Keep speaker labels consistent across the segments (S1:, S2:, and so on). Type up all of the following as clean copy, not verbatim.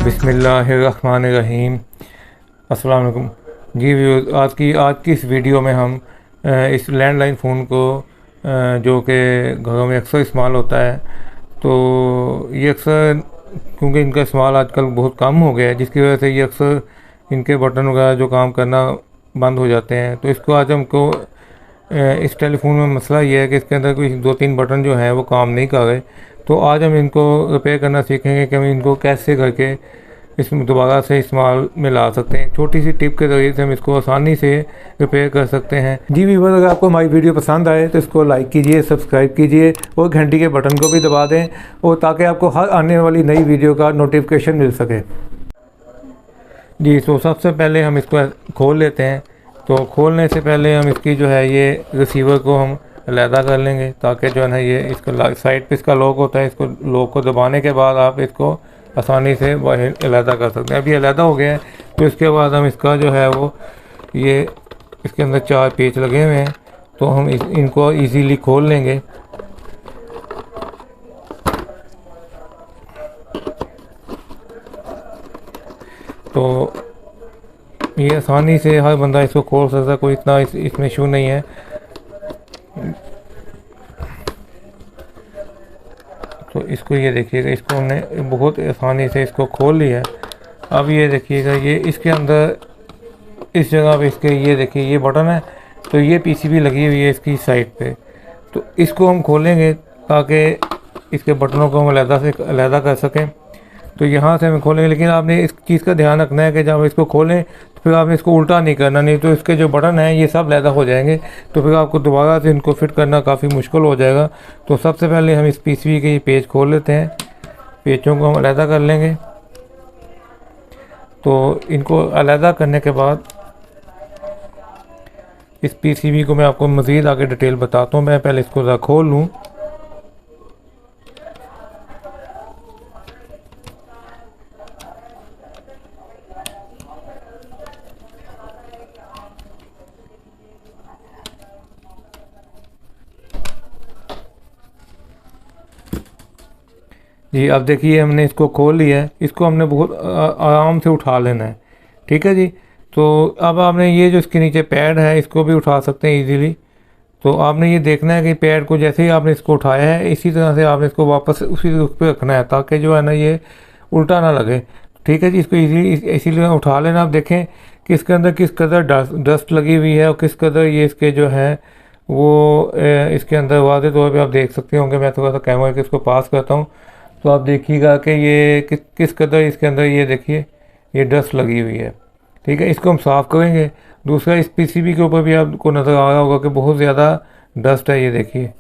S1: बिस्मिल्लाहिर्रहमानिर्रहीम। अस्सलाम वालेकुम जी व्यूअर्स, आज की इस वीडियो में हम इस लैंडलाइन फ़ोन को जो कि घरों में अक्सर इस्तेमाल होता है, तो ये अक्सर क्योंकि इनका इस्तेमाल आजकल बहुत कम हो गया है, जिसकी वजह से ये अक्सर इनके बटन वगैरह जो काम करना बंद हो जाते हैं। तो इसको आज हमको इस टेलीफोन में मसला ये है कि इसके अंदर कुछ 2-3 बटन जो हैं वो काम नहीं कर रहे। तो आज हम इनको रिपेयर करना सीखेंगे कि हम इनको कैसे करके इसमें दोबारा से इस्तेमाल में ला सकते हैं। छोटी सी टिप के ज़रिए से हम इसको आसानी से रिपेयर कर सकते हैं। जी व्यूअर्स, अगर आपको हमारी वीडियो पसंद आए तो इसको लाइक कीजिए, सब्सक्राइब कीजिए और घंटी के बटन को भी दबा दें, और ताकि आपको हर आने वाली नई वीडियो का नोटिफिकेशन मिल सके। जी, तो सबसे पहले हम इसको खोल लेते हैं। तो खोलने से पहले हम इसकी जो है ये रिसीवर को हम अलहदा कर लेंगे, ताकि जो है ना ये इसका साइड पे इसका लॉक होता है, इसको लॉक को दबाने के बाद आप इसको आसानी से बाहर अलहदा कर सकते हैं। अभी अलहदा हो गया है, तो इसके बाद हम इसका जो है वो ये इसके अंदर 4 पेच लगे हुए हैं, तो हम इनको इजीली खोल लेंगे। तो ये आसानी से हर बंदा इसको खोल सकता है, कोई इतना इसमें इशू नहीं है। तो इसको ये देखिएगा, इसको हमने बहुत आसानी से इसको खोल लिया है। अब ये देखिएगा, ये इसके अंदर इस जगह पे इसके ये देखिए ये बटन है, तो ये पीसीबी लगी हुई है इसकी साइड पे। तो इसको हम खोलेंगे ताकि इसके बटनों को हम अलहदा कर सकें। तो यहाँ से हम खोलेंगे, लेकिन आपने इस चीज़ का ध्यान रखना है कि जब इसको खोलें तो फिर आपने इसको उल्टा नहीं करना, नहीं तो इसके जो बटन हैं ये सब अलहदा हो जाएंगे, तो फिर आपको दोबारा से इनको फिट करना काफ़ी मुश्किल हो जाएगा। तो सबसे पहले हम इस पीसीबी के ये पेज खोल लेते हैं, पेचों को हम अलहदा कर लेंगे। तो इनको अलहदा करने के बाद इस पीसीबी को मैं आपको मज़ीद आगे डिटेल बताता हूँ। मैं पहले इसको ज़रा खोल लूँ। जी, अब देखिए हमने इसको खोल लिया है। इसको हमने बहुत आराम से उठा लेना है, ठीक है जी। तो अब आपने ये जो इसके नीचे पैड है इसको भी उठा सकते हैं इजीली। तो आपने ये देखना है कि पैड को जैसे ही आपने इसको उठाया है, इसी तरह से आपने इसको वापस उसी रुख पे रखना है, ताकि जो है ना ये उल्टा ना लगे, ठीक है जी। इसको इसीलिए उठा लेना। आप देखें कि इसके अंदर किस कदर डस्ट लगी हुई है और किस कदर ये इसके जो है वो इसके अंदर वाज़े तौर पर आप देख सकते होंगे। मैं थोड़ा सा कैमरा के इसको पास करता हूँ, तो आप देखिएगा कि ये किस कदर इसके अंदर ये देखिए ये डस्ट लगी हुई है, ठीक है। इसको हम साफ़ करेंगे। दूसरा, इस पीसीबी के ऊपर भी आपको नज़र आ रहा होगा कि बहुत ज़्यादा डस्ट है। ये देखिए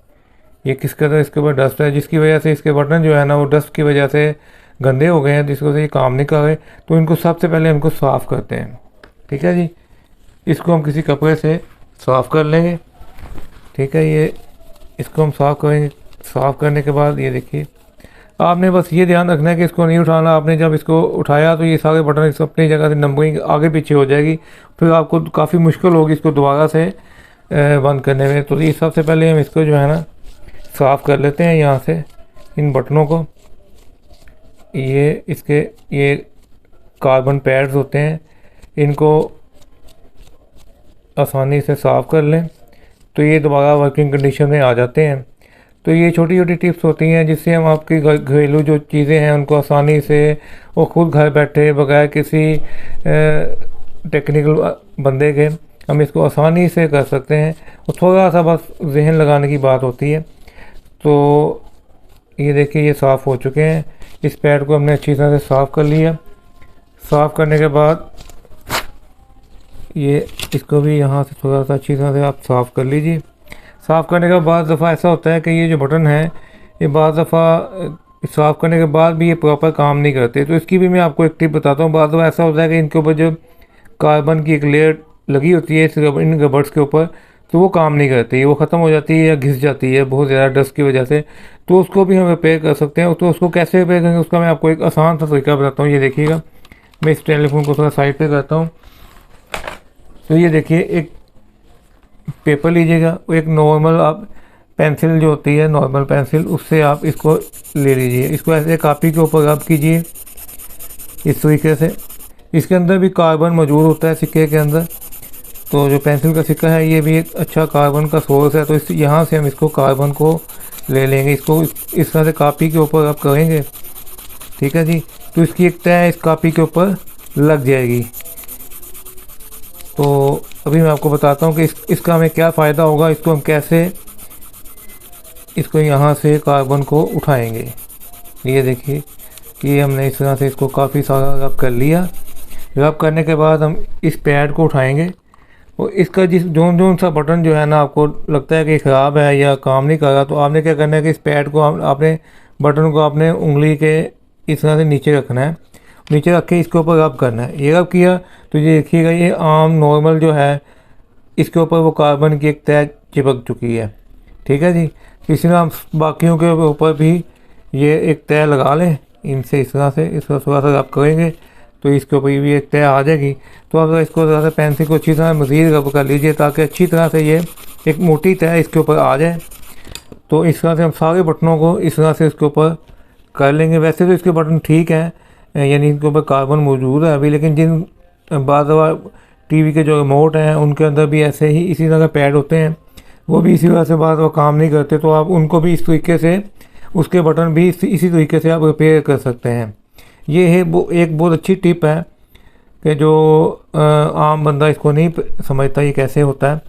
S1: ये किस कदर इसके ऊपर डस्ट है, जिसकी वजह से इसके बटन जो है ना वो डस्ट की वजह से गंदे हो गए हैं, जिसकी वजह से ये काम नहीं कर रहे। तो इनको सबसे पहले इनको साफ़ करते हैं, ठीक है जी। इसको हम किसी कपड़े से साफ़ कर लेंगे, ठीक है। ये इसको हम साफ़ करेंगे। साफ़ करने के बाद ये देखिए, आपने बस ये ध्यान रखना है कि इसको नहीं उठाना। आपने जब इसको उठाया तो ये सारे बटन इस अपनी जगह से नंबरिंग आगे पीछे हो जाएगी, फिर आपको काफ़ी मुश्किल होगी इसको दोबारा से बंद करने में। तो ये सबसे पहले हम इसको जो है ना साफ़ कर लेते हैं यहाँ से, इन बटनों को। ये इसके ये कार्बन पैड्स होते हैं, इनको आसानी से साफ़ कर लें तो ये दोबारा वर्किंग कंडीशन में आ जाते हैं। तो ये छोटी छोटी टिप्स होती हैं जिससे हम आपकी घरेलू जो चीज़ें हैं उनको आसानी से वो खुद घर बैठे बगैर किसी टेक्निकल बंदे के हम इसको आसानी से कर सकते हैं। और थोड़ा सा बस जहन लगाने की बात होती है। तो ये देखिए ये साफ़ हो चुके हैं। इस पैड को हमने अच्छी तरह से साफ़ कर लिया। साफ़ करने के बाद ये इसको भी यहाँ से थोड़ा सा अच्छी तरह से आप साफ़ कर लीजिए। साफ़ करने के बाद दफ़ा ऐसा होता है कि ये जो बटन है ये बाद दफ़ा साफ़ करने के बाद भी ये प्रॉपर काम नहीं करते। तो इसकी भी मैं आपको एक टिप बताता हूँ। बाद दफ़ा ऐसा होता है कि इनके ऊपर जो कार्बन की एक लेयर लगी होती है इन रबर्स के ऊपर, तो वो काम नहीं करती, वो ख़त्म हो जाती है या घिस जाती है बहुत ज़्यादा डस्ट की वजह से। तो उसको भी हम रिपेयर कर सकते हैं। तो उसको कैसे रिपेयर करेंगे उसका मैं आपको एक आसान सा तरीका बताता हूँ। ये देखिएगा, मैं इस टेलीफोन को थोड़ा साइड पर करता हूँ। तो ये देखिए, एक पेपर लीजिएगा, एक नॉर्मल आप पेंसिल जो होती है नॉर्मल पेंसिल, उससे आप इसको ले लीजिए। इसको ऐसे कापी के ऊपर रब कीजिए इस तरीके से। इसके अंदर भी कार्बन मौजूद होता है सिक्के के अंदर, तो जो पेंसिल का सिक्का है ये भी एक अच्छा कार्बन का सोर्स है। तो इस यहाँ से हम इसको कार्बन को ले लेंगे, इसको इस तरह से कापी के ऊपर रब करेंगे, ठीक है जी। तो इसकी एक तय इस कापी के ऊपर लग जाएगी। तो अभी मैं आपको बताता हूँ कि इसका हमें क्या फ़ायदा होगा, इसको हम कैसे इसको यहाँ से कार्बन को उठाएंगे। ये देखिए कि हमने इस तरह से इसको काफ़ी सारा रब कर लिया। रब करने के बाद हम इस पैड को उठाएंगे और इसका जिस जोन सा बटन जो है ना आपको लगता है कि ख़राब है या काम नहीं कर रहा, तो आपने क्या करना है कि इस पैड को आपने बटन को अपने उंगली के इस तरह से नीचे रखना है, नीचे रख के इसके ऊपर रब करना है। ये रब किया तो ये देखिएगा ये आम नॉर्मल जो है इसके ऊपर वो कार्बन की एक तय चिपक चुकी है, ठीक है जी। इसी तरह हम बाकियों के ऊपर भी ये एक तय लगा लें, इनसे इस तरह से इसको थोड़ा सा रब करेंगे तो इसके ऊपर भी एक तय आ जाएगी। तो अब इसको थोड़ा सा पेंसिल को अच्छी तरह मज़ीद रब कर लीजिए ताकि अच्छी तरह से ये एक मोटी तय इसके ऊपर आ जाए। तो इस तरह से हम सारे बटनों को इस तरह से इसके ऊपर कर लेंगे। वैसे तो इसके बटन ठीक हैं, यानी इनके ऊपर कार्बन मौजूद है अभी, लेकिन जिन बाद टीवी के जो रिमोट हैं उनके अंदर भी ऐसे ही इसी तरह का पैड होते हैं, वो भी इसी वजह से बाद वो काम नहीं करते। तो आप उनको भी इस तरीके से उसके बटन भी इसी तरीके से आप रिपेयर कर सकते हैं। ये है वो एक बहुत अच्छी टिप है कि जो आम बंदा इसको नहीं समझता ये कैसे होता है।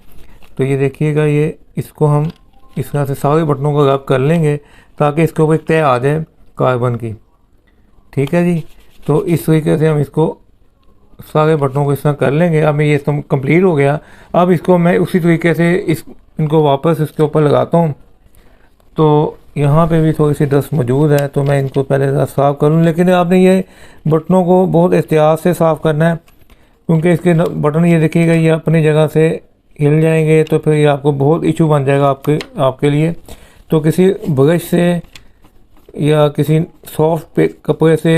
S1: तो ये देखिएगा ये इसको हम इस तरह से सारे बटनों को रब कर लेंगे ताकि इसके ऊपर एक तय आ जाए कार्बन की, ठीक है जी। तो इस तरीके से हम इसको सारे बटनों को इस तरह कर लेंगे। अब ये कंप्लीट हो गया। अब इसको मैं उसी तरीके से इनको वापस इसके ऊपर लगाता हूँ। तो यहाँ पे भी थोड़ी सी डस्ट मौजूद है, तो मैं इनको पहले ज़रा साफ़ करूँ, लेकिन आपने ये बटनों को बहुत एहतियात से साफ़ करना है क्योंकि इसके बटन ये देखिएगा ये अपनी जगह से हिल जाएंगे तो फिर ये आपको बहुत इशू बन जाएगा आपके लिए। तो किसी ब्रश से या किसी सॉफ्ट कपड़े से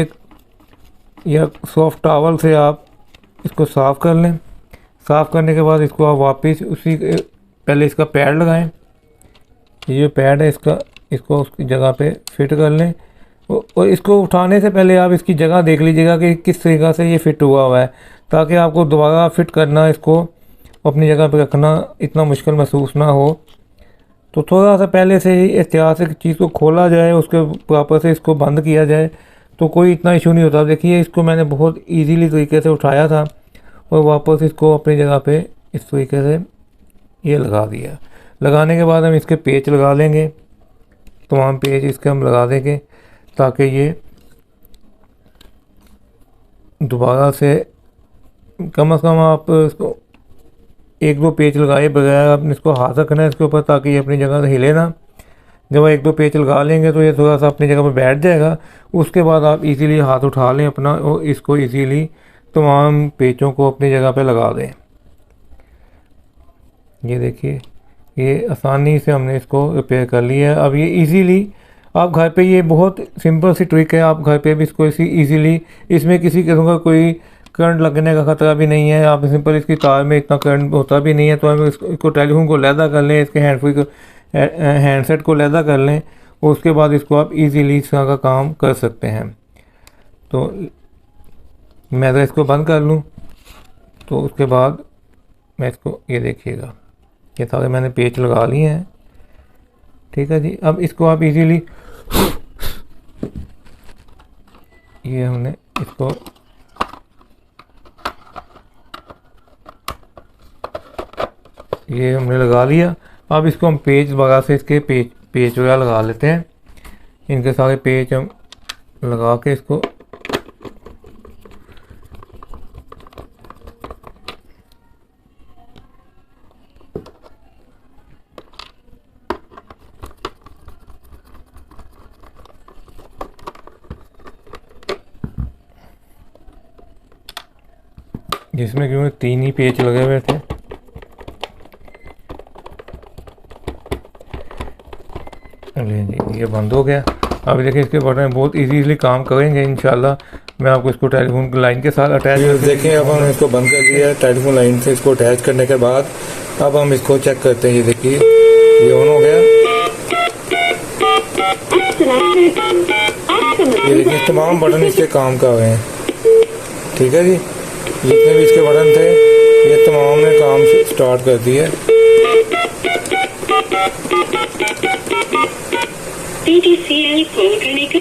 S1: या सॉफ्ट टॉवल से आप इसको साफ़ कर लें। साफ़ करने के बाद इसको आप वापस उसी पहले इसका पैड लगाएं, ये जो पैड है इसको उसकी जगह पे फिट कर लें और इसको उठाने से पहले आप इसकी जगह देख लीजिएगा कि किस तरीक़ा से ये फिट हुआ है, ताकि आपको दोबारा फिट करना इसको अपनी जगह पे रखना इतना मुश्किल महसूस ना हो। तो थोड़ा सा पहले से ही एहतियात से चीज़ को खोला जाए, उसके प्रॉपर से इसको बंद किया जाए तो कोई इतना इशू नहीं होता। देखिए इसको मैंने बहुत इजीली तरीके से उठाया था और वापस इसको अपनी जगह पे इस तरीके से ये लगा दिया। लगाने के बाद हम इसके पेच लगा लेंगे, तमाम पेच इसके हम लगा देंगे ताकि ये दोबारा से कम से कम आप इसको एक दो पेच लगाए बगैर आपने इसको हाथ रखना है इसके ऊपर ताकि ये अपनी जगह से हिले ना। जब एक दो पेच लगा लेंगे तो ये थोड़ा सा अपनी जगह पर बैठ जाएगा। उसके बाद आप इजीली हाथ उठा लें अपना और इसको इजीली तमाम पेचों को अपनी जगह पे लगा दें। ये देखिए ये आसानी से हमने इसको रिपेयर कर लिया है। अब ये इजीली आप घर पे, ये बहुत सिंपल सी ट्रिक है, आप घर पे भी इसको इजीली, इसमें किसी किस्म का कोई करंट लगने का ख़तरा भी नहीं है। आप सिंपल इसकी तार में इतना करंट होता भी नहीं है, तो हम इसको टेलीफोन को लैदा कर लें, इसके हैंडसेट को लैदा कर लें और उसके बाद इसको आप इजीली इस तरह का काम कर सकते हैं। तो मैं अगर इसको बंद कर लूँ तो उसके बाद मैं इसको, ये देखिएगा ये सारे मैंने पेच लगा लिए हैं, ठीक है जी। अब इसको आप इजीली ये हमने इसको ये हमने लगा लिया। अब इसको हम पेच वगैरह से इसके पेच वगैरह लगा लेते हैं। इनके सारे पेच हम लगा के इसको जिसमें क्योंकि 3 ही पेच लगे हुए थे। ये बंद हो गया। अब देखिए इसके बटन बहुत इजीली काम करेंगे इंशाल्लाह। मैं आपको इसको टेलीफोन लाइन के साथ अटैच कर देखें। अब हम इसको बंद कर दिया है टेलीफोन लाइन से। इसको अटैच करने के बाद अब हम इसको चेक करते हैं। ये देखिए ये ऑन हो गया। ये देखिए तमाम बटन इसके काम कर रहे हैं। ठीक है जी, जितने भी इसके बटन थे ये तमाम ने काम स्टार्ट कर दिया।
S2: TTCL फोन करने का